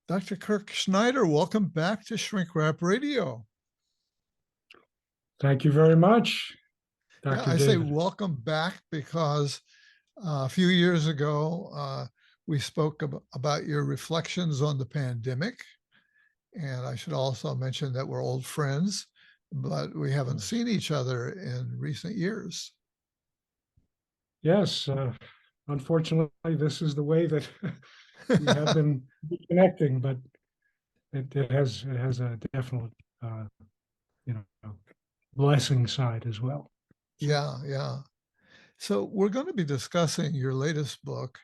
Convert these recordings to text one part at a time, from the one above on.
Dr. Kirk Schneider, welcome back to Shrink Wrap Radio. Thank you very much, Dr. I say David. welcome back because a few years ago, we spoke about your reflections on the pandemic. And I should also mention that we're old friends, but we haven't seen each other in recent years. Yes, unfortunately, this is the way that we have been connecting, but it has a definite, blessing side as well. Yeah. So we're going to be discussing your latest book,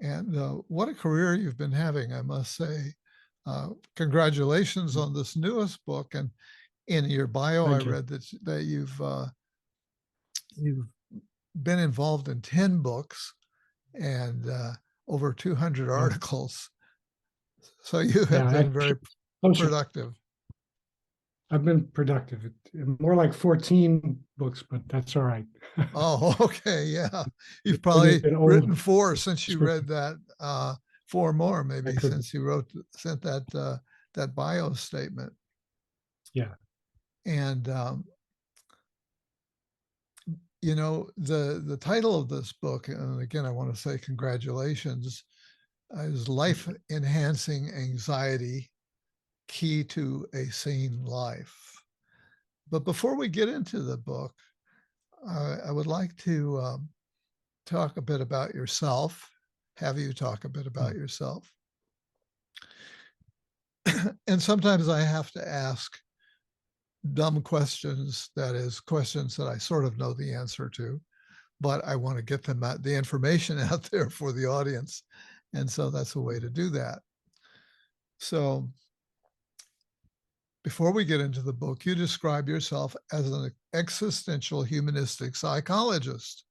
and what a career you've been having, I must say. Congratulations on this newest book. And in your bio, I read that you've been involved in 10 books and over 200 articles. So you have been very productive. I've been productive. More like 14 books, but that's all right. Oh, okay. Yeah. You've probably written 4 since you read that, 4 more maybe since you sent that bio statement. Yeah. And, the title of this book, and again, I want to say congratulations, is Life Enhancing Anxiety, Key to a Sane Life. But before we get into the book, I would like to talk a bit about yourself, have you talk a bit about yourself. And sometimes I have to ask dumb questions, that is, questions that I sort of know the answer to, but I want to get them out, the information out there for the audience. And so that's a way to do that. So before we get into the book, you describe yourself as an existential humanistic psychologist.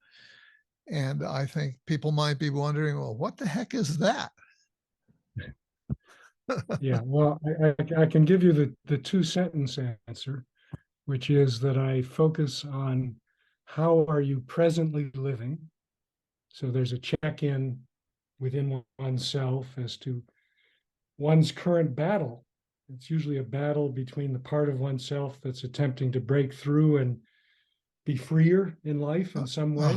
And I think people might be wondering, well, what the heck is that? Yeah, well, I can give you the 2-sentence answer, which is that I focus on how are you presently living. So there's a check-in within oneself as to one's current battle. It's usually a battle between the part of oneself that's attempting to break through and be freer in life in some way.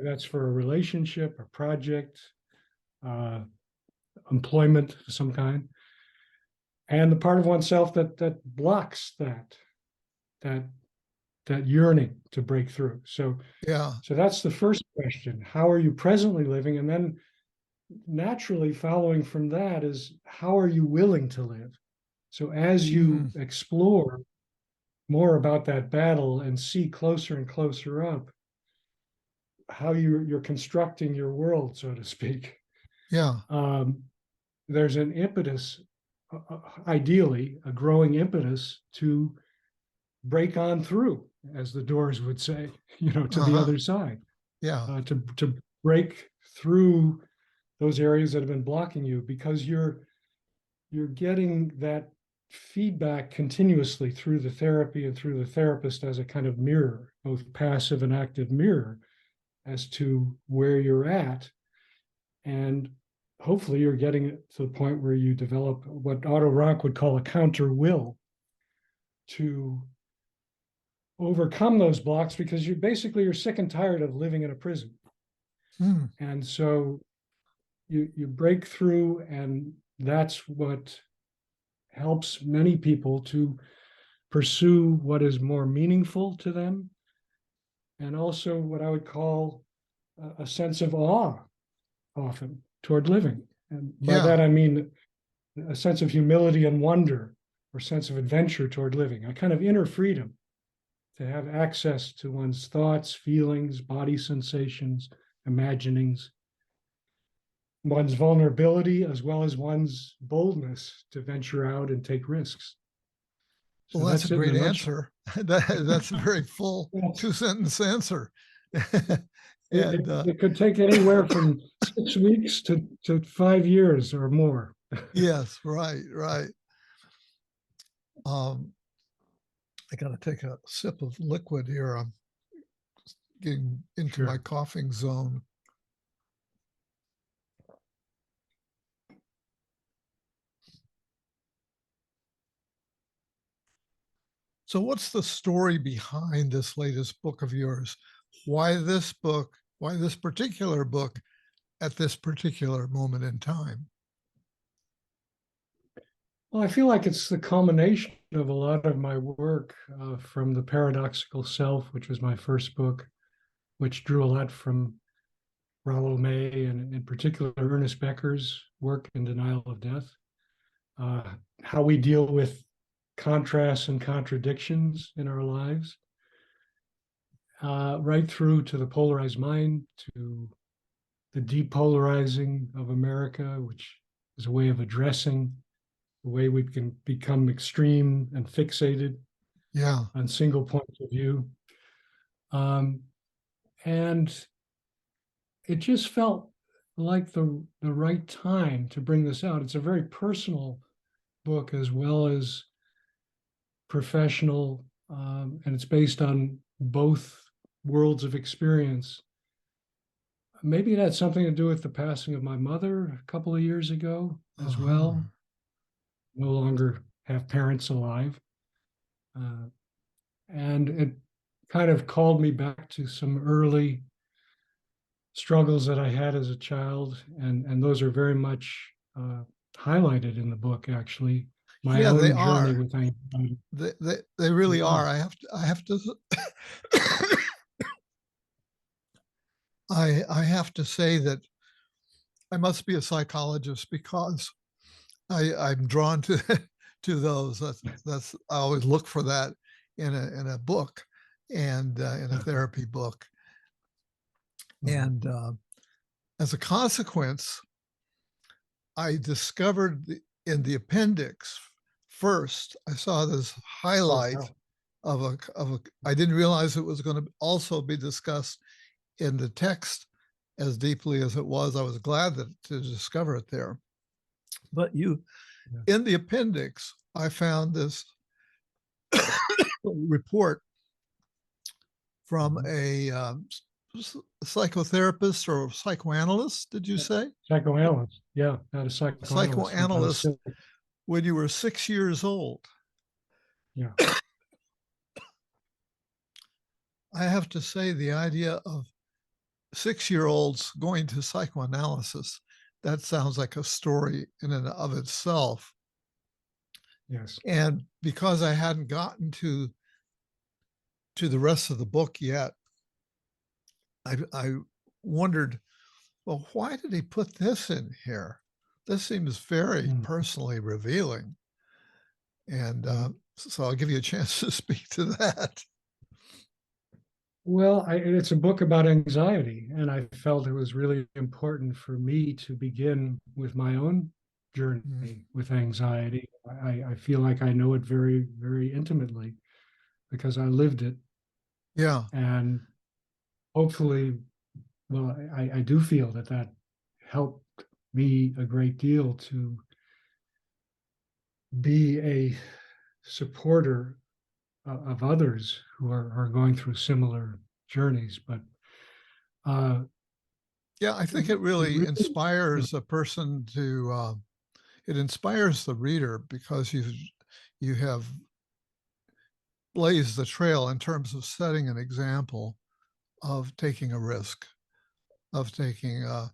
That's for a relationship, a project, employment of some kind. And the part of oneself that blocks that yearning to break through. So that's the first question. How are you presently living? And then naturally following from that is, how are you willing to live? So as you explore more about that battle and see closer and closer up how you're constructing your world, so to speak. There's an impetus, ideally a growing impetus, to break on through, as the Doors would say, to the other side. To break through those areas that have been blocking you, because you're getting that feedback continuously through the therapy and through the therapist as a kind of mirror, both passive and active mirror, as to where you're at. And hopefully you're getting it to the point where you develop what Otto Rank would call a counter will to overcome those blocks, because you're sick and tired of living in a prison. And so you break through, and that's what helps many people to pursue what is more meaningful to them, and also what I would call a sense of awe often toward living. And by that I mean a sense of humility and wonder, or sense of adventure toward living, a kind of inner freedom to have access to one's thoughts, feelings, body sensations, imaginings, one's vulnerability, as well as one's boldness to venture out and take risks. So well, that's a great answer. That's a very full 2-sentence answer. It could take anywhere from 6 weeks to 5 years or more. Yes, right. I got to take a sip of liquid here. I'm getting into my coughing zone. So what's the story behind this latest book of yours? Why this book? Why this particular book at this particular moment in time? Well, I feel like it's the culmination of a lot of my work from The Paradoxical Self, which was my first book, which drew a lot from Rollo May and in particular Ernest Becker's work in Denial of Death. How we deal with contrasts and contradictions in our lives, right through to The Polarized Mind, to the depolarizing of America, which is a way of addressing the way we can become extreme and fixated on single points of view. And it just felt like the right time to bring this out. It's a very personal book as well as professional, and it's based on both worlds of experience. Maybe it had something to do with the passing of my mother a couple of years ago as well. No longer have parents alive. And it kind of called me back to some early struggles that I had as a child. And those are very much highlighted in the book, actually. My own journey with anxiety. They really are. I have to I have to say that I must be a psychologist because I'm drawn to to those. That's I always look for that in a book and in a therapy book. And as a consequence, I discovered in the appendix first, I saw this highlight of a, I didn't realize it was going to also be discussed in the text as deeply as it was. I was glad to discover it there. But in the appendix, I found this report from a psychotherapist or psychoanalyst, did you say? Psychoanalyst, yeah, not a psychoanalyst. Psychoanalyst when you were 6 years old. Yeah. I have to say the idea of 6-year-olds going to psychoanalysis, that sounds like a story in and of itself. Yes. And because I hadn't gotten to the rest of the book yet, I wondered, well, why did he put this in here? This seems very personally revealing. And so I'll give you a chance to speak to that. Well, it's a book about anxiety, and I felt it was really important for me to begin with my own journey with anxiety. I feel like I know it very, very intimately because I lived it. Yeah. And hopefully, well, I do feel that helped me a great deal to be a supporter of others who are going through similar journeys. But yeah, I think it really inspires a person to it inspires the reader because you have blazed the trail in terms of setting an example of taking a risk, of taking a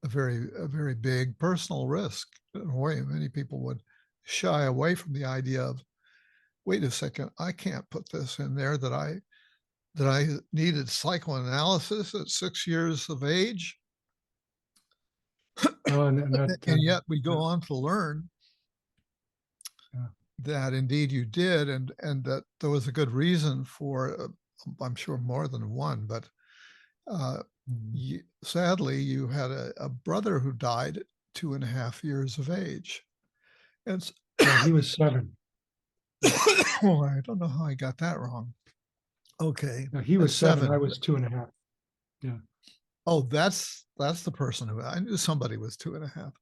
very big personal risk in a way many people would shy away from the idea of, wait a second, I can't put this in there that I needed psychoanalysis at 6 years of age. And yet we go on to learn that indeed you did, and that there was a good reason for, I'm sure more than one, but sadly you had a brother who died at 2.5 years of age. And he was 7. Oh, I don't know how I got that wrong. Okay. No, he was 7. I was 2.5. Yeah. Oh, that's the person who I knew somebody was 2.5.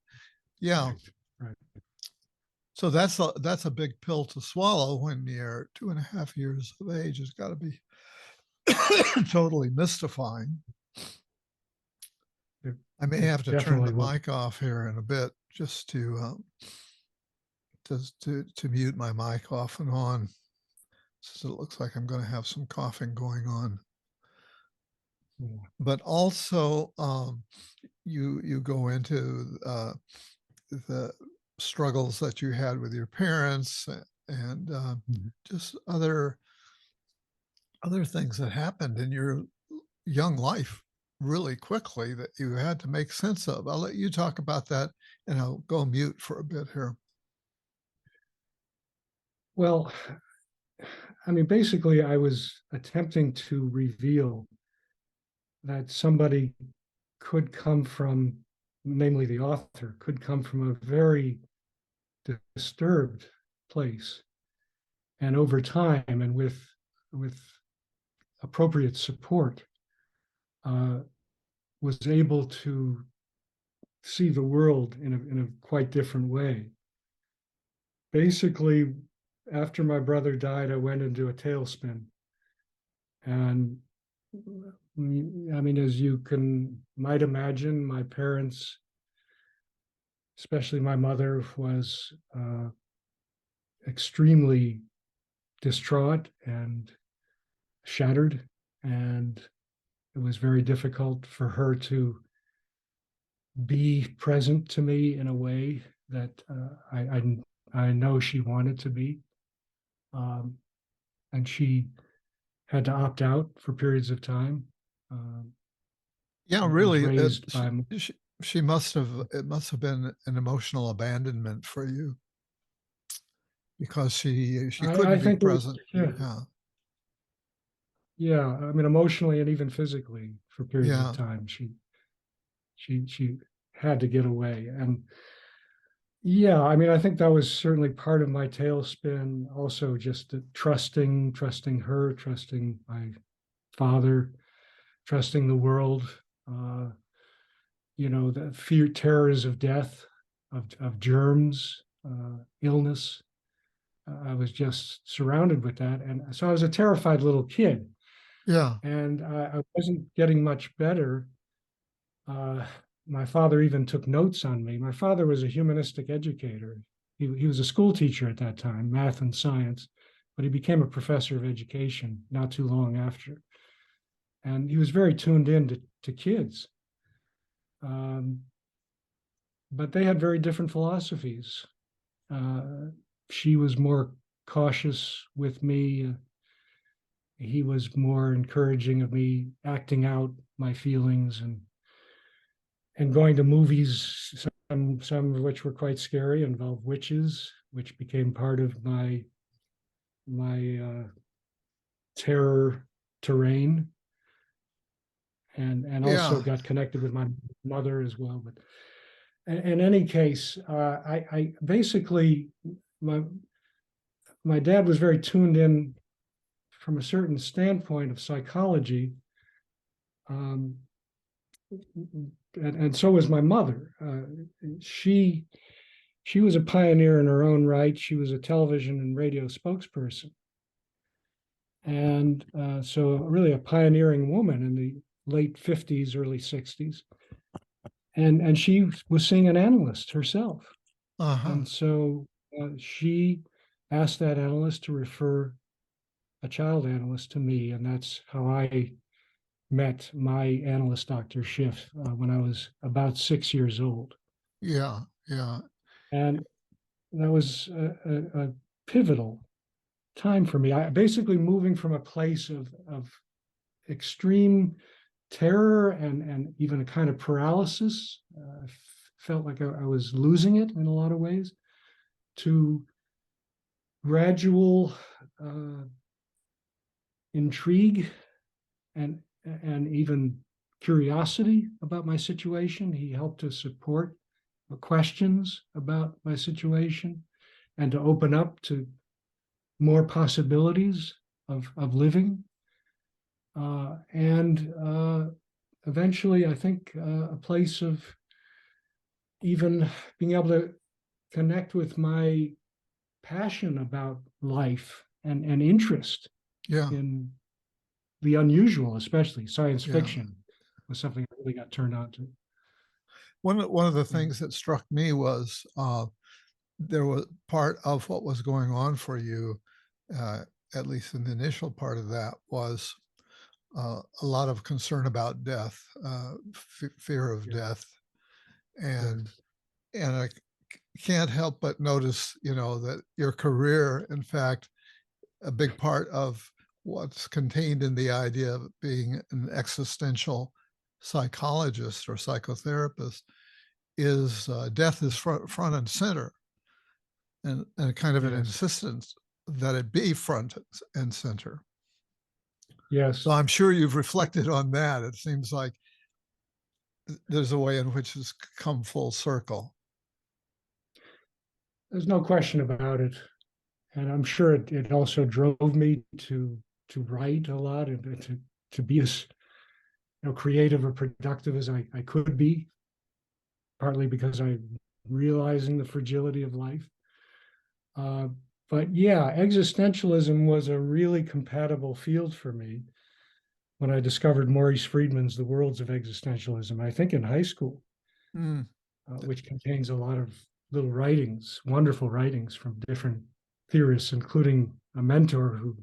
Yeah. Right. So that's a big pill to swallow when you're 2.5 years of age. It's got to be totally mystifying. I may have to turn the mic off here in a bit just to mute my mic off and on. So it looks like I'm going to have some coughing going on. Yeah. But also, you go into the struggles that you had with your parents, and Mhm. just other things that happened in your young life really quickly that you had to make sense of. I'll let you talk about that, and I'll go mute for a bit here. Well, I mean, basically, I was attempting to reveal that somebody could come from, namely the author, could come from a very disturbed place. And over time and with appropriate support, uh, was able to see the world in a quite different way. Basically, after my brother died, I went into a tailspin. And I mean, as you might imagine, my parents, especially my mother, was extremely distraught and shattered. And it was very difficult for her to be present to me in a way that I know she wanted to be. And she had to opt out for periods of time. Um, Yeah, I was really, raised by, she must have, it must have been an emotional abandonment for you, because she I couldn't be think it was, present. yeah, Yeah, yeah. I mean, emotionally and even physically for periods of yeah, time, she had to get away. And yeah, I mean, I think that was certainly part of my tailspin. Also, just trusting her, trusting my father, trusting the world. Uh, the fear, terrors of death, of germs, illness. I was just surrounded with that. And so I was a terrified little kid. yeah. And I wasn't getting much better. Uh, my father even took notes on me. My father was a humanistic educator. He was a school teacher at that time, math and science, but he became a professor of education not too long after. And he was very tuned in to kids. Um, but they had very different philosophies. Uh, she was more cautious with me. He was more encouraging of me acting out my feelings and going to movies, some of which were quite scary, involved witches, which became part of my terror terrain, and also Yeah. got connected with my mother as well. But in any case, I basically my my dad was very tuned in from a certain standpoint of psychology. Um, and so was my mother. She she was a pioneer in her own right. She was a television and radio spokesperson, and so really a pioneering woman in the late 50s, early 60s. And she was seeing an analyst herself, Uh-huh. and so she asked that analyst to refer a child analyst to me, and that's how I met my analyst, Dr. Schiff, when I was about 6 years old. Yeah. Yeah. And that was a pivotal time for me. I basically moving from a place of extreme terror and even a kind of paralysis. I felt like I was losing it in a lot of ways, to gradual intrigue and even curiosity about my situation. He helped to support questions about my situation and to open up to more possibilities of living. And eventually, I think a place of even being able to connect with my passion about life and interest Yeah. in the unusual, especially science Yeah. fiction, was something I really got turned on to. One of the Yeah. things that struck me was there was part of what was going on for you, uh, at least in the initial part of that, was a lot of concern about death, fear of Yeah. death, and Yes. I can't help but notice, that your career, in fact, a big part of what's contained in the idea of being an existential psychologist or psychotherapist is death is front and center, and kind of an Yes. insistence that it be front and center. So Yes. I'm sure you've reflected on that. It seems like there's a way in which it's come full circle. There's no question about it. And I'm sure it also drove me to write a lot and to be as creative or productive as I could be, partly because I'm realizing the fragility of life. But yeah, existentialism was a really compatible field for me when I discovered Maurice Friedman's The Worlds of Existentialism, I think in high school, Mm. which contains a lot of little writings, wonderful writings from different theorists, including a mentor who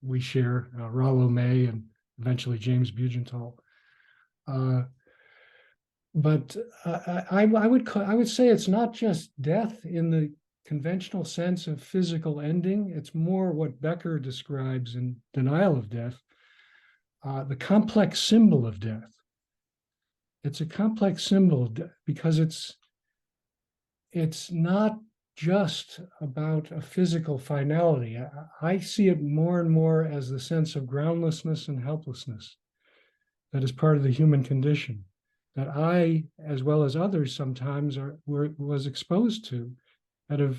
we share, Rollo May, and eventually James Bugental. But I would say it's not just death in the conventional sense of physical ending. It's more what Becker describes in Denial of Death, the complex symbol of death. It's a complex symbol because it's not just about a physical finality. I see it more and more as the sense of groundlessness and helplessness that is part of the human condition, that I, as well as others, sometimes was exposed to at a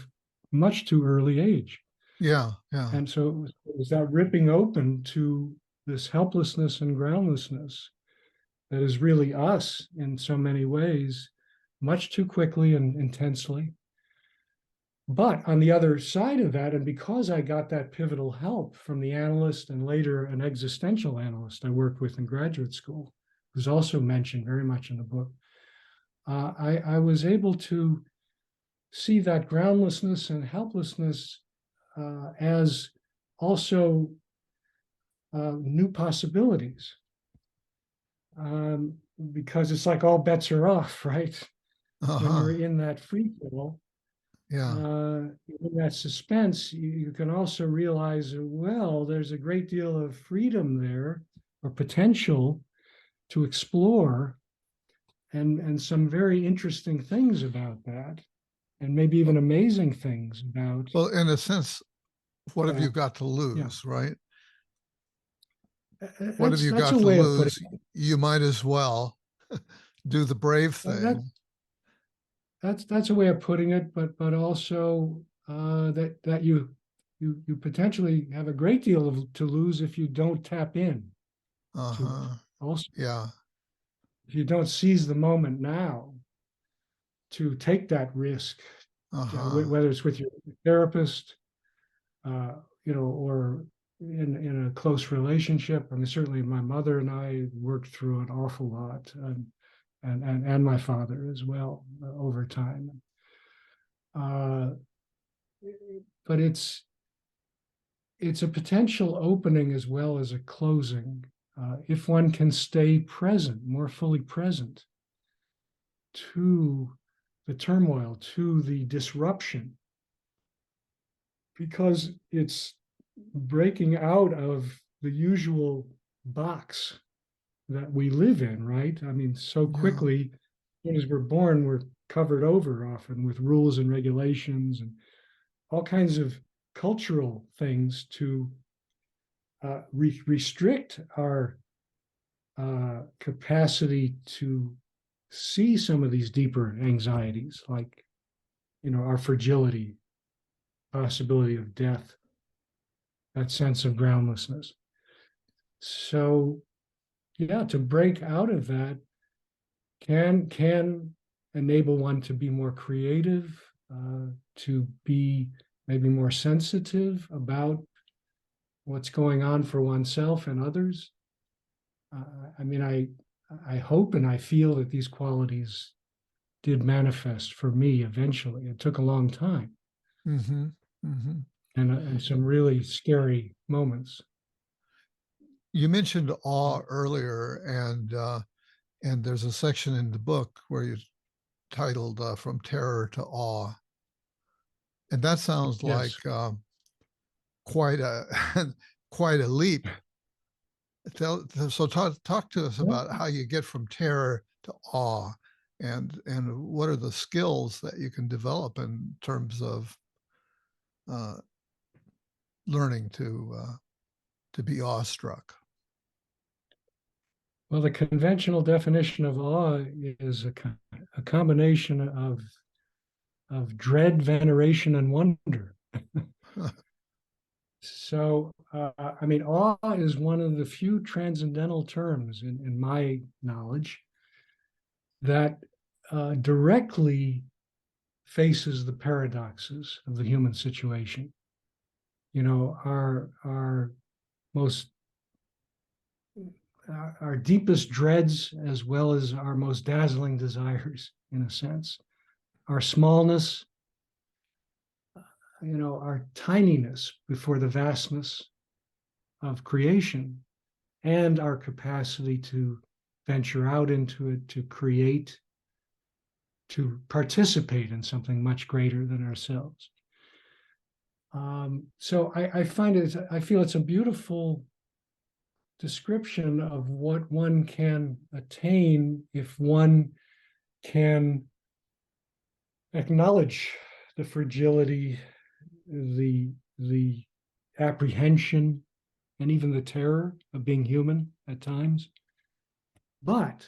much too early age. Yeah, yeah. And so it was that ripping open to this helplessness and groundlessness that is really us in so many ways, much too quickly and intensely. But on the other side of that, and because I got that pivotal help from the analyst and later an existential analyst I worked with in graduate school, who's also mentioned very much in the book, I was able to see that groundlessness and helplessness as also new possibilities. Because it's like all bets are off, right? When Uh-huh. you're in that free fall, Yeah. in that suspense, you can also realize, well, there's a great deal of freedom there or potential to explore and some very interesting things about that, and maybe even amazing things about. Well, in a sense, what have Yeah, you got to yeah. lose, right? What have That's you that's got a to way of putting lose? You might as well do the brave it. That, thing. that's a way of putting it, but also that you potentially have a great deal to lose if you don't tap in to it. Uh-huh. Also, Yeah. if you don't seize the moment now to take that risk, Uh-huh. whether it's with your therapist, or in a close relationship. I mean, certainly my mother and I worked through an awful lot, and my father as well over time. Uh, but it's a potential opening as well as a closing, if one can stay present, more fully present to the turmoil, to the disruption, because it's breaking out of the usual box that we live in, right? I mean, so Yeah. quickly, as soon as we're born, we're covered over often with rules and regulations and all kinds of cultural things to restrict our capacity to see some of these deeper anxieties, like our fragility, possibility of death, that sense of groundlessness. So, yeah, to break out of that can enable one to be more creative, to be maybe more sensitive about what's going on for oneself and others. I mean, I hope and I feel that these qualities did manifest for me eventually. It took a long time. Mm-hmm. Mm-hmm. and some really scary moments. You mentioned awe earlier, and there's a section in the book where you titled "From Terror to Awe," and that sounds like Yes. quite a quite a leap. So talk to us about how you get from terror to awe, and what are the skills that you can develop in terms of uh, learning to be awestruck. Well, the conventional definition of awe is a combination of dread, veneration, and wonder. So, I mean, awe is one of the few transcendental terms in my knowledge that directly faces the paradoxes of the human situation. You know, our most our deepest dreads, as well as our most dazzling desires, in a sense, our smallness, you know, our tininess before the vastness of creation, and our capacity to venture out into it, to create, to participate in something much greater than ourselves. So I find it, I feel it's a beautiful description of what one can attain if one can acknowledge the fragility, the apprehension, and even the terror of being human at times, but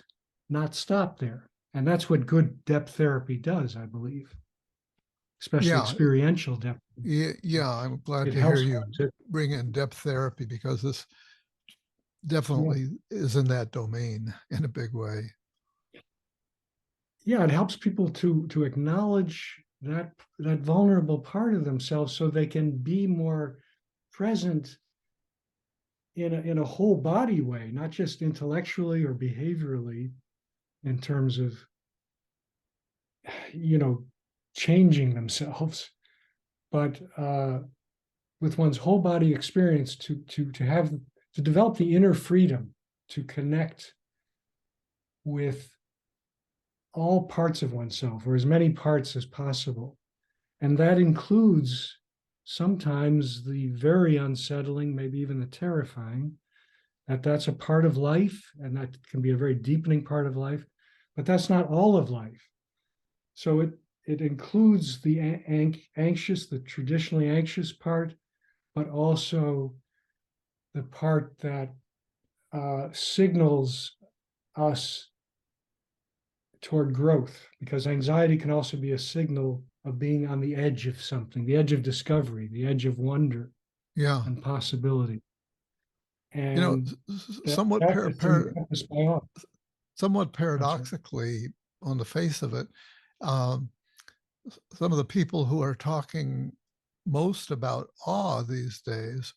not stop there. And that's what good depth therapy does, I believe, especially Yeah, experiential depth. yeah. I'm glad It to hear helps you to, bring in depth therapy, because this yeah, definitely is in that domain in a big way. yeah, it helps people to acknowledge that vulnerable part of themselves so they can be more present in a whole body way, not just intellectually or behaviorally, in terms of, you know, changing themselves, but with one's whole body experience to have to develop the inner freedom to connect with all parts of oneself, or as many parts as possible. And that includes sometimes the very unsettling, maybe even the terrifying, that's a part of life, and that can be a very deepening part of life, but that's not all of life. So it includes the anxious, the traditionally anxious part, but also the part that signals us toward growth, because anxiety can also be a signal of being on the edge of something, the edge of discovery, the edge of wonder Yeah, and possibility. you know, And somewhat it's encompassed by all. somewhat paradoxically, on the face of it, um, some of the people who are talking most about awe these days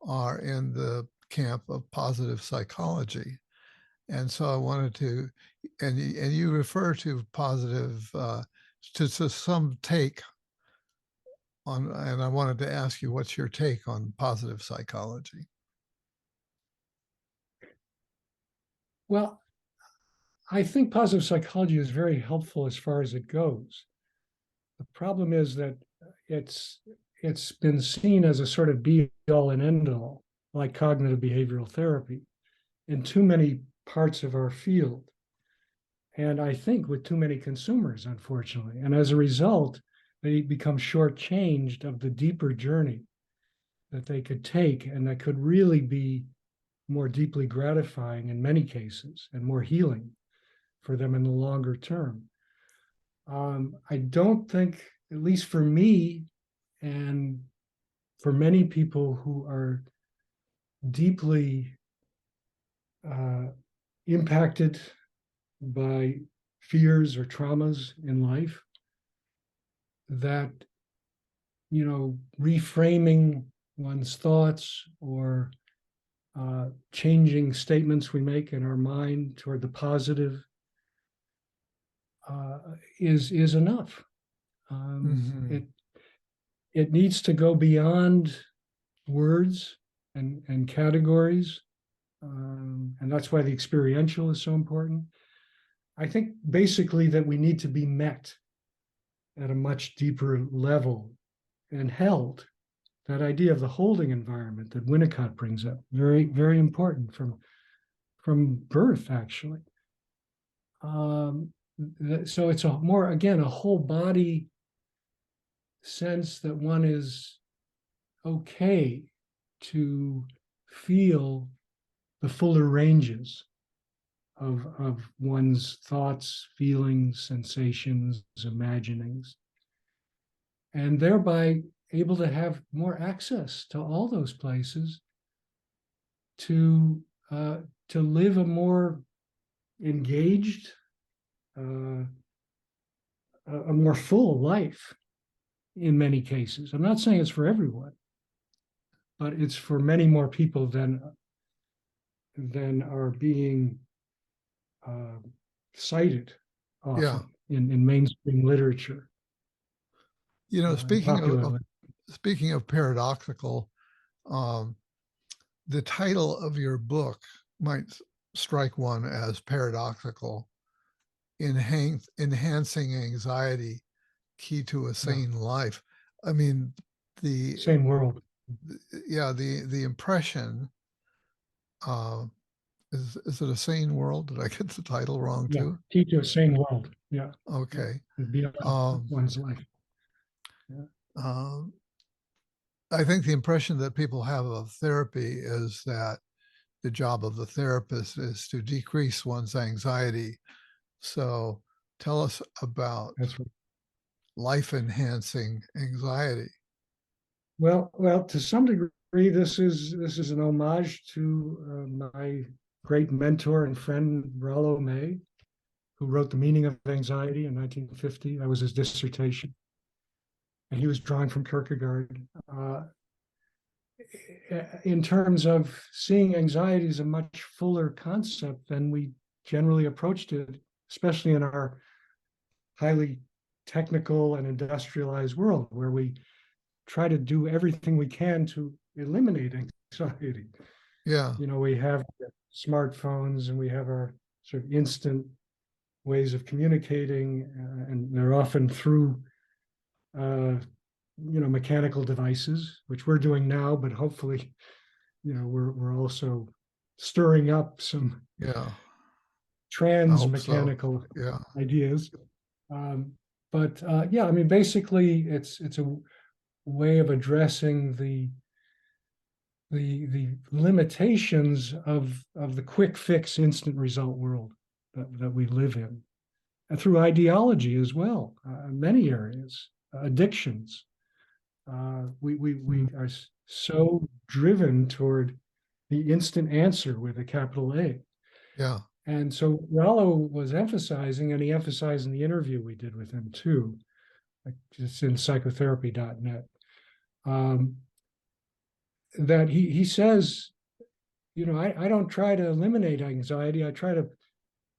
are in the camp of positive psychology. And so I wanted to, and you refer to positive, to some take on, and I wanted to ask you, what's your take on positive psychology? Well, I think positive psychology is very helpful as far as it goes. The problem is that it's it's been seen as a sort of be all and end all, like cognitive behavioral therapy, in too many parts of our field. And I think with too many consumers, unfortunately. And as a result, they become shortchanged of the deeper journey that they could take and that could really be more deeply gratifying in many cases and more healing for them in the longer term. I don't think, at least for me and for many people who are deeply impacted by fears or traumas in life, that, you know, reframing one's thoughts or changing statements we make in our mind toward the positive is enough. Mm-hmm. it needs to go beyond words and categories. And that's why the experiential is so important. I think basically that we need to be met at a much deeper level and held. That idea of the holding environment that Winnicott brings up, very, very important from birth, actually. So it's a more, again, a whole body sense that one is okay to feel the fuller ranges of one's thoughts, feelings, sensations, imaginings, and thereby able to have more access to all those places to live a more engaged, a more full life in many cases. I'm not saying it's for everyone, but it's for many more people than are being cited Yeah. often in mainstream literature. You know, Popular. speaking of paradoxical, um, the title of your book might strike one as paradoxical, enhancing anxiety, key to a sane life. I mean, the same world. The impression, uh, is it a sane world? Did I get the title wrong too? Key to a sane world. Yeah. Okay. Beyond one's life. Yeah. I think the impression that people have of therapy is that the job of the therapist is to decrease one's anxiety. So tell us about life enhancing anxiety. Well, to some degree, this is an homage to my great mentor and friend Rollo May, who wrote The Meaning of Anxiety in 1950. That was his dissertation, and he was drawing from Kierkegaard. In terms of seeing anxiety as a much fuller concept than we generally approached it, especially in our highly technical and industrialized world, where we try to do everything we can to eliminate anxiety. Yeah. You know, we have smartphones and we have our sort of instant ways of communicating, and they're often through mechanical devices, which we're doing now, but hopefully, we're also stirring up some trans-mechanical ideas. But I mean, basically, it's a way of addressing the limitations of the quick fix, instant result world that we live in, and through ideology as well. Many areas, addictions. We are so driven toward the instant answer with a capital A. Yeah. And so Rollo was emphasizing, and he emphasized in the interview we did with him too, it's in psychotherapy.net, that he says, I don't try to eliminate anxiety. I try to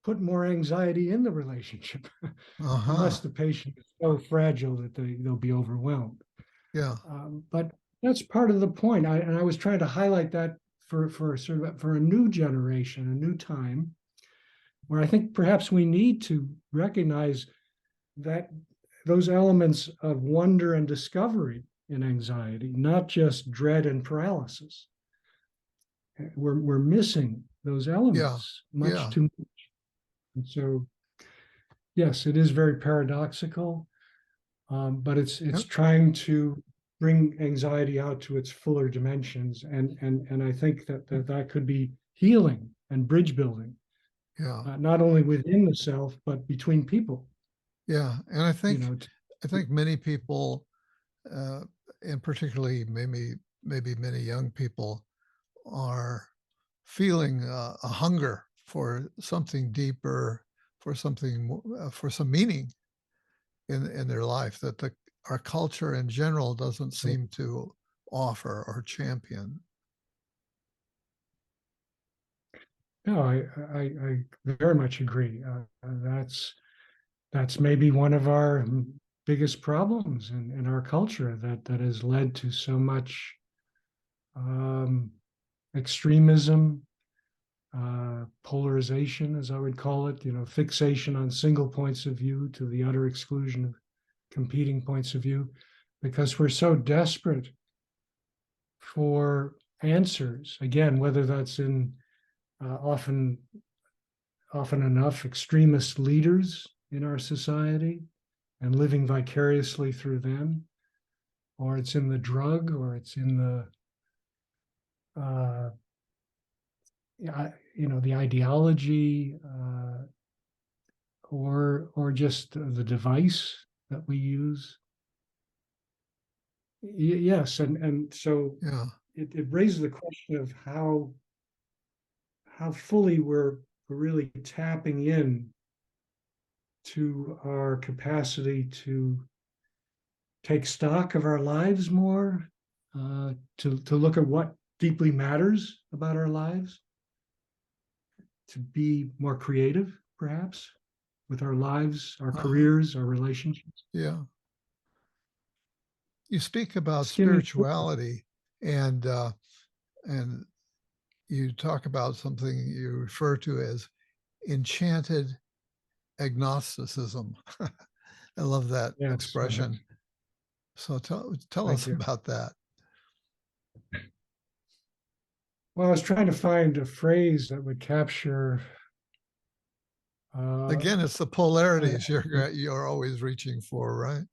put more anxiety in the relationship, unless the patient is so fragile that they'll be overwhelmed. Yeah. But that's part of the point. I was trying to highlight that for a new generation, a new time, where I think perhaps we need to recognize that those elements of wonder and discovery in anxiety, not just dread and paralysis. We're missing those elements much too much. And so, yes, it is very paradoxical, but it's trying to bring anxiety out to its fuller dimensions, and I think that could be healing and bridge building. Not only within the self, but between people. Yeah, and I think many people, and particularly maybe many young people, are feeling a hunger for something deeper, for something, for some meaning in their life that our culture in general doesn't seem to offer or champion. No, I very much agree. That's maybe one of our biggest problems in our culture that has led to so much extremism, polarization, as I would call it, fixation on single points of view to the utter exclusion of competing points of view, because we're so desperate for answers. Again, whether that's in often enough extremist leaders in our society and living vicariously through them, or it's in the drug, or it's in the the ideology, or just the device that we use. Yes, and so Yeah. it raises the question of how fully we're really tapping in to our capacity to take stock of our lives more, to look at what deeply matters about our lives, to be more creative, perhaps, with our lives, our careers, our relationships. Yeah. You speak about Skimming. spirituality, and you talk about something you refer to as enchanted agnosticism. I love that Yes. expression. So tell Thank us you. about that. Well, I was trying to find a phrase that would capture. Again, it's the polarities you're always reaching for, right?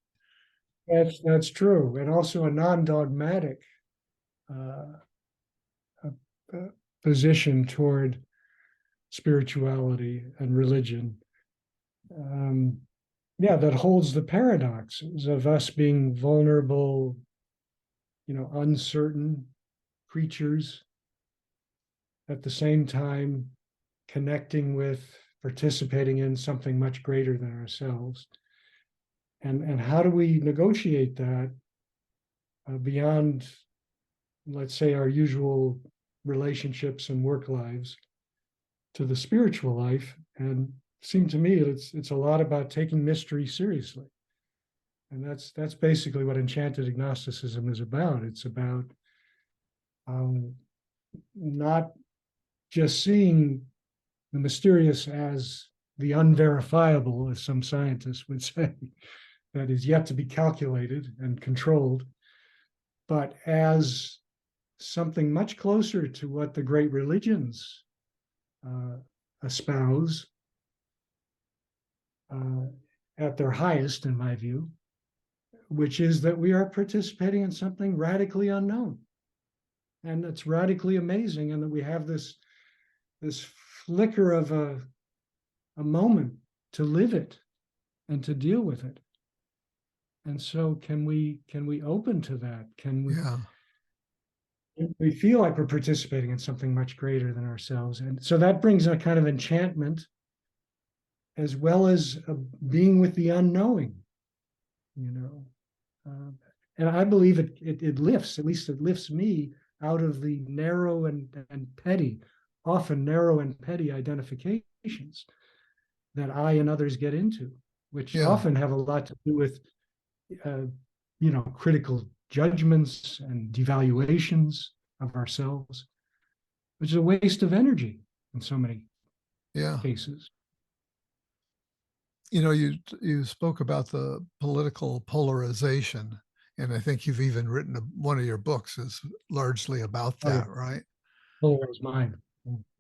That's true, and also a non-dogmatic uh, position toward spirituality and religion. Yeah, that holds the paradoxes of us being vulnerable, uncertain creatures, at the same time connecting with, participating in something much greater than ourselves. And how do we negotiate that beyond, let's say, our usual relationships and work lives to the spiritual life? And seemed to me it's a lot about taking mystery seriously. And that's basically what enchanted agnosticism is about. It's about not just seeing the mysterious as the unverifiable, as some scientists would say, that is yet to be calculated and controlled, but as something much closer to what the great religions espouse at their highest, in my view, which is that we are participating in something radically unknown. And it's radically amazing, and that we have this flicker of a moment to live it and to deal with it. And so can we open to that? Can we feel like we're participating in something much greater than ourselves? And so that brings a kind of enchantment, as well as being with the unknowing, and I believe it lifts, at least it lifts me out of the narrow and petty, often narrow and petty identifications that I and others get into, which often have a lot to do with, critical judgments and devaluations of ourselves, which is a waste of energy in so many cases. You spoke about the political polarization, and I think you've even written one of your books is largely about that, right? Polarized mind.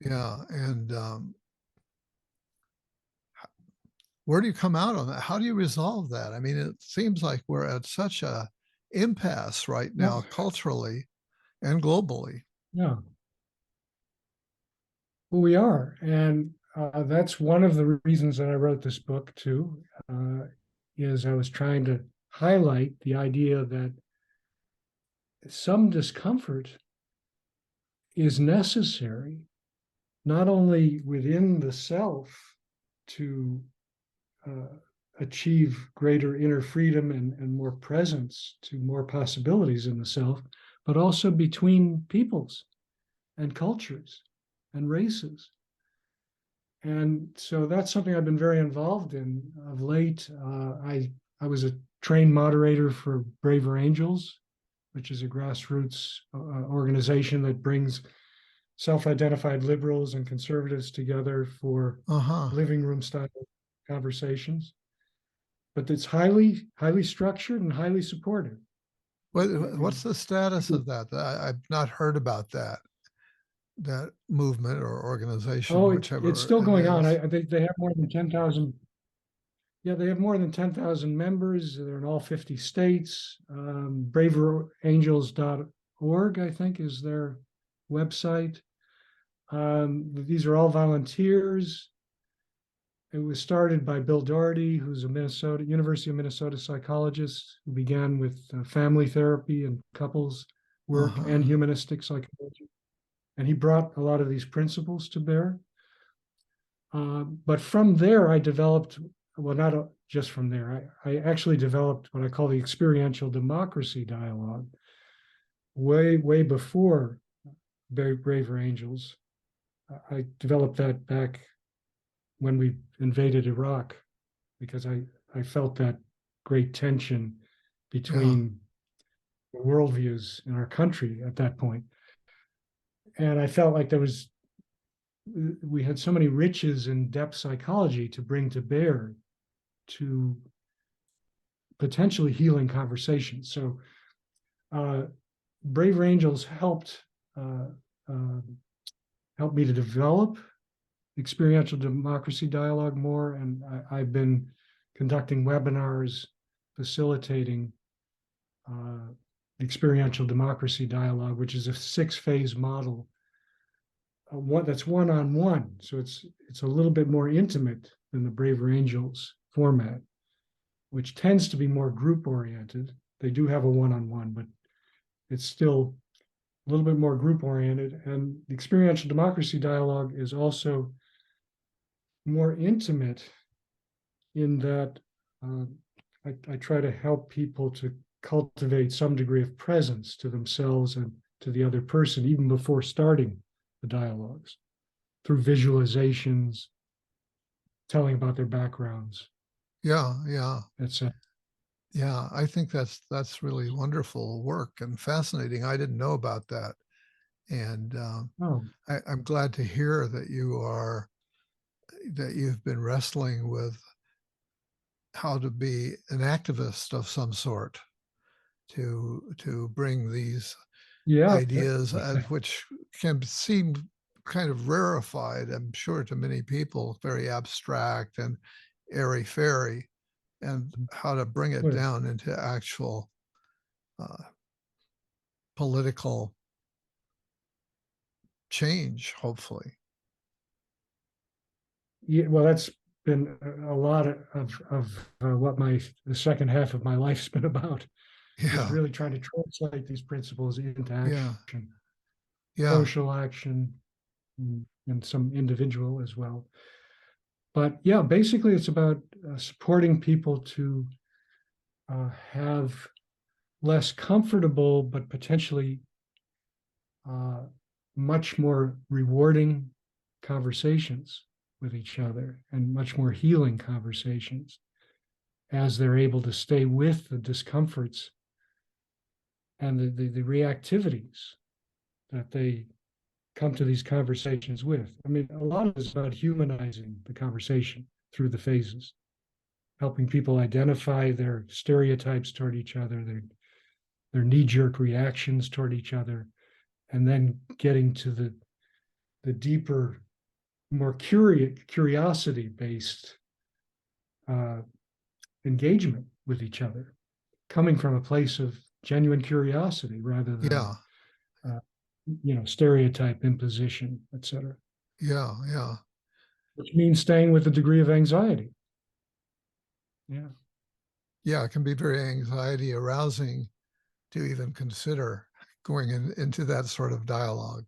Yeah, and where do you come out on that? How do you resolve that? I mean, it seems like we're at such a impasse right now, culturally and globally. Yeah. Well, we are, and that's one of the reasons that I wrote this book too. Is I was trying to highlight the idea that some discomfort is necessary, not only within the self to achieve greater inner freedom and more presence to more possibilities in the self, but also between peoples and cultures and races. And so that's something I've been very involved in of late. I was trained moderator for Braver Angels, which is a grassroots organization that brings self-identified liberals and conservatives together for living room style conversations. But it's highly structured and highly supportive. What's the status of that? I've not heard about that movement or organization, Oh, whichever it's still it going on. is. I think they have more than 10,000. Yeah, they have more than 10,000 members. They're in all 50 states. Braverangels.org, I think, is their website. These are all volunteers. It was started by Bill Doherty, who's a University of Minnesota psychologist who began with family therapy and couples work and humanistic psychology. And he brought a lot of these principles to bear. But from there, I developed, well, not just from there, I actually developed what I call the experiential democracy dialogue way before Braver Angels. I developed that back when we invaded Iraq, because I felt that great tension between the worldviews in our country at that point. And I felt like we had so many riches in depth psychology to bring to bear to potentially healing conversations. So Braver Angels helped me to develop experiential democracy dialogue more, and I've been conducting webinars facilitating experiential democracy dialogue, which is a 6-phase model. That's one-on-one, so it's a little bit more intimate than the Braver Angels format, which tends to be more group-oriented. They do have a one-on-one, but it's still a little bit more group-oriented. And the experiential democracy dialogue is also more intimate in that I try to help people to cultivate some degree of presence to themselves and to the other person, even before starting the dialogues, through visualizations, telling about their backgrounds. Etc. Yeah, I think that's really wonderful work and fascinating. I didn't know about that. And I'm glad to hear that you've been wrestling with how to be an activist of some sort to bring these ideas, which can seem kind of rarefied, I'm sure, to many people, very abstract and airy-fairy, and how to bring it down into actual political change, hopefully. Yeah, well, that's been a lot of what the second half of my life's been about. Is really trying to translate these principles into action, social action, and some individual as well. But yeah, basically it's about supporting people to have less comfortable, but potentially much more rewarding conversations with each other, and much more healing conversations, as they're able to stay with the discomforts and the reactivities that they come to these conversations with. I mean, a lot of it is about humanizing the conversation through the phases, helping people identify their stereotypes toward each other, their knee-jerk reactions toward each other, and then getting to the deeper, more curiosity-based engagement with each other, coming from a place of genuine curiosity rather than stereotype imposition, etc. Which means staying with a degree of anxiety. It can be very anxiety arousing to even consider going into that sort of dialogue.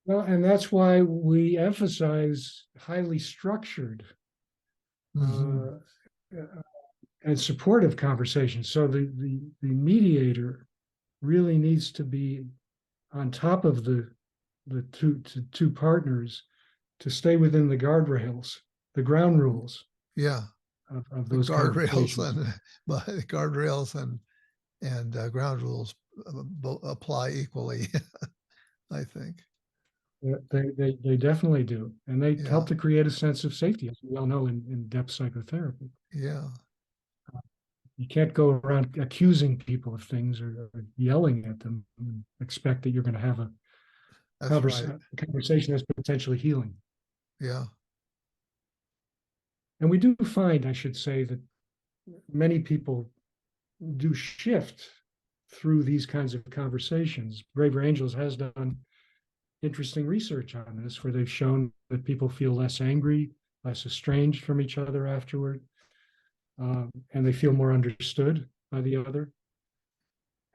Well, and that's why we emphasize highly structured and supportive conversations. So the mediator really needs to be on top of the two partners to stay within the guardrails, the ground rules. of The those guardrails conversations. and ground rules apply equally, I think. They definitely do. And they Yeah, help to create a sense of safety, as we all know in depth psychotherapy. yeah, You can't go around accusing people of things or yelling at them and expect that you're going to have a that's right. conversation that's potentially healing. Yeah, And we do find, I should say, that many people do shift through these kinds of conversations. Braver Angels has done interesting research on this, where they've shown that people feel less angry, less estranged from each other afterward, and they feel more understood by the other,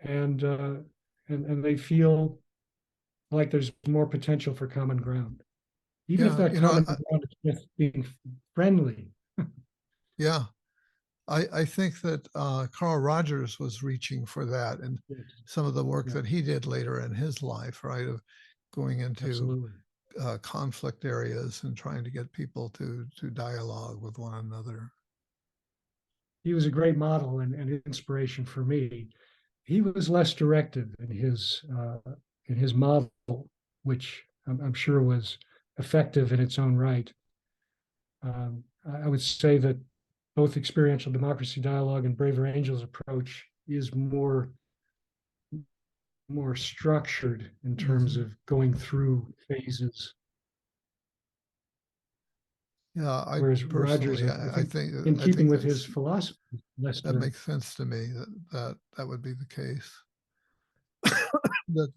and and they feel like there's more potential for common ground, even if yeah. that common ground is just being friendly. Yeah. I think that Carl Rogers was reaching for that, and some of the work Yeah, that he did later in his life, right, of going into absolutely. conflict areas and trying to get people to dialogue with one another. He was a great model and inspiration for me. He was less directive in his model, which I'm sure was effective in its own right. I would say that both experiential democracy dialogue and Braver Angels approach is more structured in terms Mm-hmm. of going through phases, Yeah, whereas Rogers, personally, in I think keeping with his philosophy, less that direct. makes sense to me that would be the case.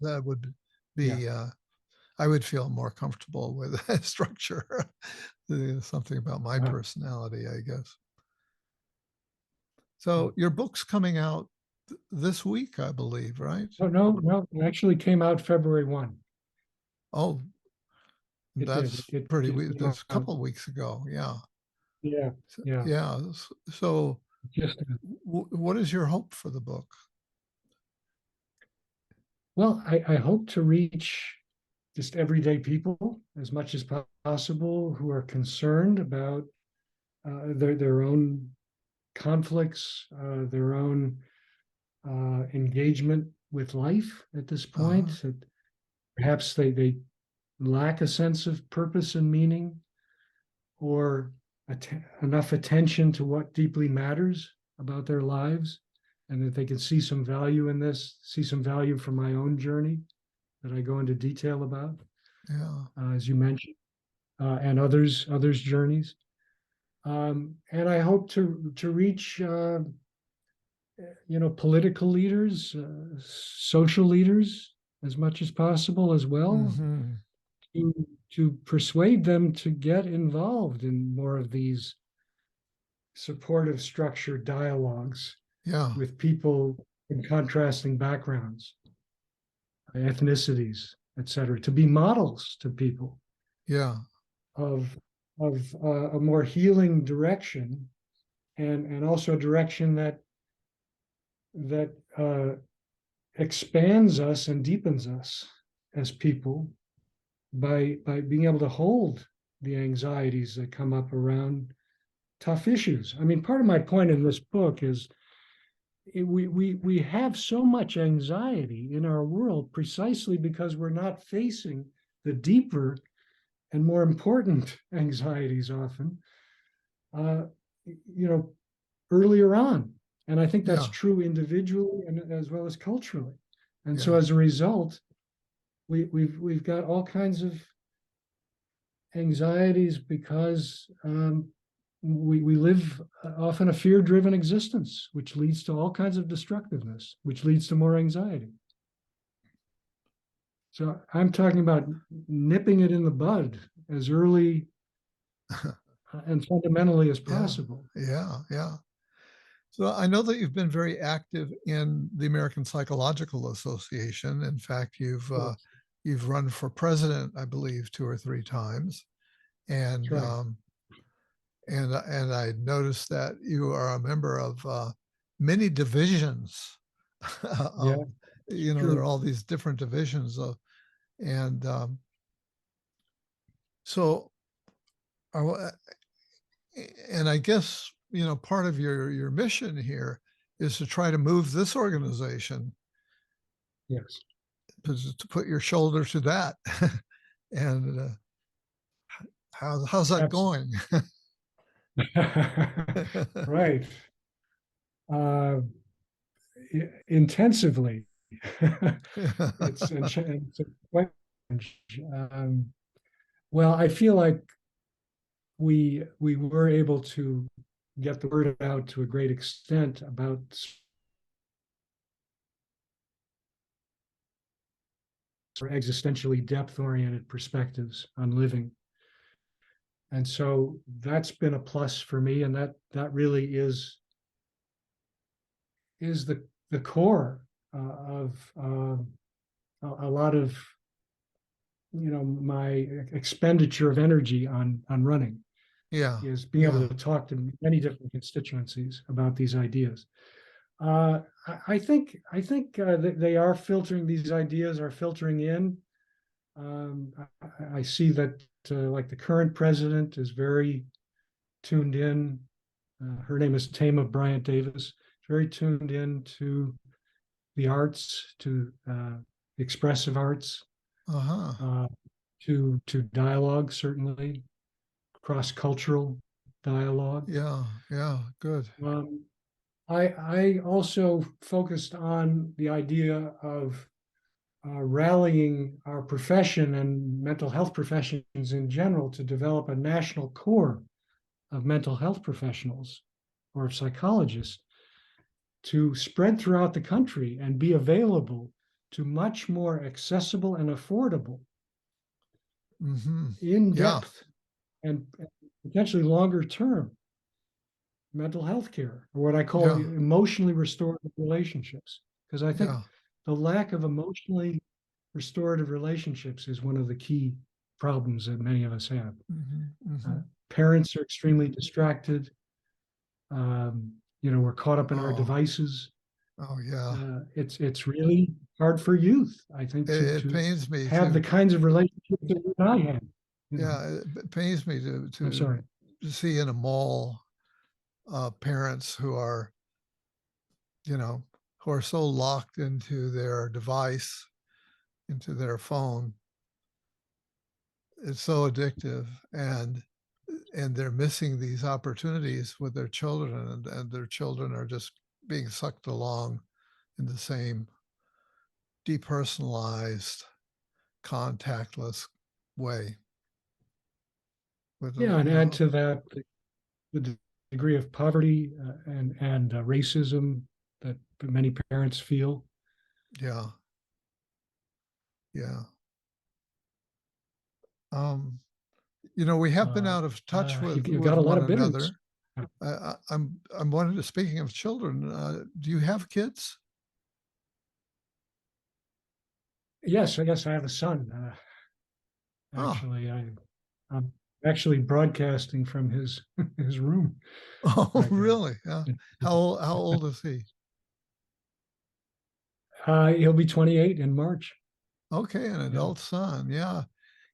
That would Yeah. be I would feel more comfortable with that structure. Something about my Uh, personality, I guess. yeah. So your book's coming out this week, I believe, right? Oh, no, it actually came out February 1. Oh, It did. that's It pretty. just came That's a out. couple of weeks ago. Yeah. Yeah. Yeah. Yeah. So, Just what is your hope for the book? well, I hope to reach just everyday people as much as possible who are concerned about their own conflicts, their own engagement with life at this point. Uh-huh. That perhaps they lack a sense of purpose and meaning, or enough attention to what deeply matters about their lives, and that they can see some value in this, see some value from my own journey that I go into detail about, Yeah. as you mentioned, and others' journeys. And I hope to reach political leaders, social leaders, as much as possible as well, Mm-hmm. to to persuade them to get involved in more of these supportive structured dialogues Yeah. with people in contrasting backgrounds, ethnicities, etc., to be models to people Yeah. of a more healing direction, and also a direction that expands us and deepens us as people by being able to hold the anxieties that come up around tough issues. I mean, part of my point in this book is we have so much anxiety in our world precisely because we're not facing the deeper and more important anxieties often, uh, you know, earlier on. And I think that's Yeah. true individually and as well as culturally. And so Yeah. as a result, we've got all kinds of anxieties because we live often a fear-driven existence, which leads to all kinds of destructiveness, which leads to more anxiety. So I'm talking about nipping it in the bud as early and fundamentally as Yeah. possible. Yeah. Yeah. So I know that you've been very active in the American Psychological Association. In fact, Yes, you've run for president, I believe, 2 or 3 times, that's and right. and I noticed that you are a member of many divisions. Yeah, of, it's there are true. all these different divisions of, and so, I, and I guess part of your mission here is to try to move this organization Yes. to put your shoulder to that. And how's that going? Right. Intensively. It's a challenge. Well, I feel like we were able to get the word out to a great extent about existentially depth-oriented perspectives on living. And so that's been a plus for me, and that really is the core of a lot of my expenditure of energy on running Yeah, is being able to talk to many different constituencies about these ideas. I think that they are filtering, these ideas are filtering in. I see that like the current president is very tuned in. Her name is Tama Bryant Davis. Very tuned in to the arts, to expressive arts, to dialogue, certainly cross-cultural dialogue. Yeah, good. I also focused on the idea of rallying our profession and mental health professions in general to develop a national core of mental health professionals or of psychologists to spread throughout the country and be available to much more accessible and affordable, in-depth, and potentially longer term mental health care, or what I call emotionally restorative relationships. Because I think the lack of emotionally restorative relationships is one of the key problems that many of us have. Parents are extremely distracted. We're caught up in our devices. Oh yeah. It's really hard for youth, I think, it pains me have the kinds of relationships that you and I had. Yeah, it pains me I'm sorry. to see in a mall parents who are, who are so locked into their device, into their phone. It's so addictive, and they're missing these opportunities with their children, and their children are just being sucked along in the same depersonalized, contactless way. And add to that the degree of poverty and racism that many parents feel. Yeah. We have been out of touch with you've got a lot one of bitterness. another. I'm wondering, speaking of children, do you have kids? Yes, I guess I have a son. Actually, I'm actually broadcasting from his his room. Oh, right really? Yeah. How old is he? He'll be 28 in March. Okay, an adult son. Yeah,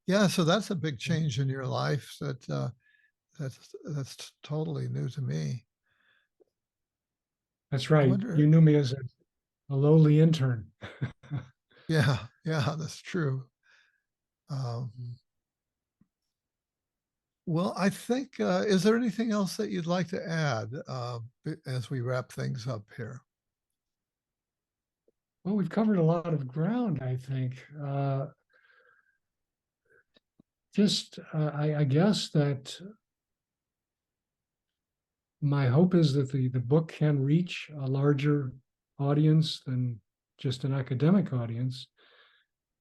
yeah. So that's a big change in your life. That's totally new to me. That's right. You knew me as a lowly intern. Yeah, that's true. Well, I think, is there anything else that you'd like to add as we wrap things up here? Well, we've covered a lot of ground, I think. I guess that my hope is that the book can reach a larger audience than just an academic audience,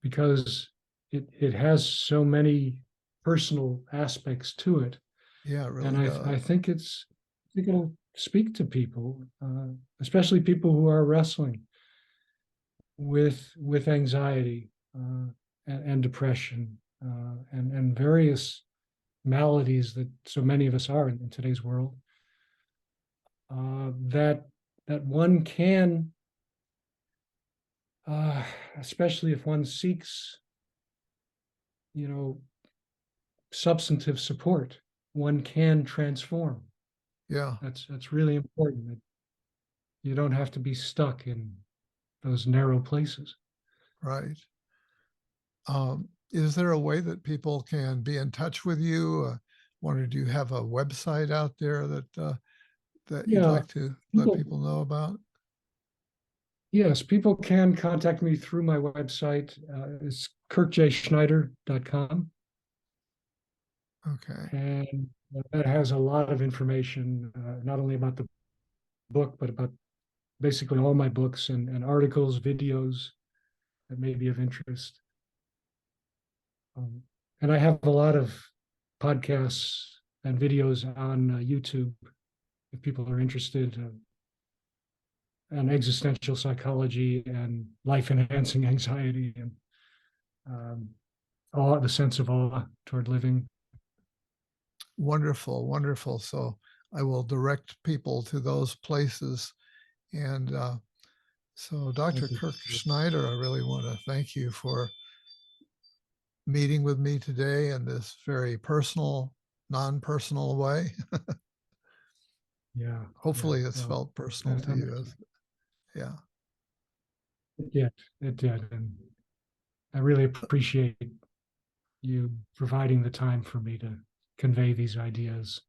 because it has so many personal aspects to it. Yeah, it really and does. I think it'll speak to people, especially people who are wrestling with anxiety and depression and various maladies that so many of us are in today's world. That one can, especially if one seeks, substantive support, one can transform. Yeah. That's really important. That you don't have to be stuck in those narrow places. Right. Is there a way that people can be in touch with you? Wonder, do you have a website out there that you'd Yeah, like to let people, people know about? yes, people can contact me through my website. It's kirkjschneider.com. Okay. And that has a lot of information, not only about the book, but about basically all my books and articles, videos that may be of interest. And I have a lot of podcasts and videos on YouTube if people are interested, on existential psychology and life enhancing anxiety and um, awe, the sense of awe toward living. Wonderful, wonderful. So I will direct people to those places. And so, Dr. Thank you. Kirk Schneider, I really want to thank you for meeting with me today in this very personal, non-personal way. Yeah, yeah. Hopefully it's Well, felt personal to you. Yeah. it did. It did. And I really appreciate you providing the time for me to convey these ideas.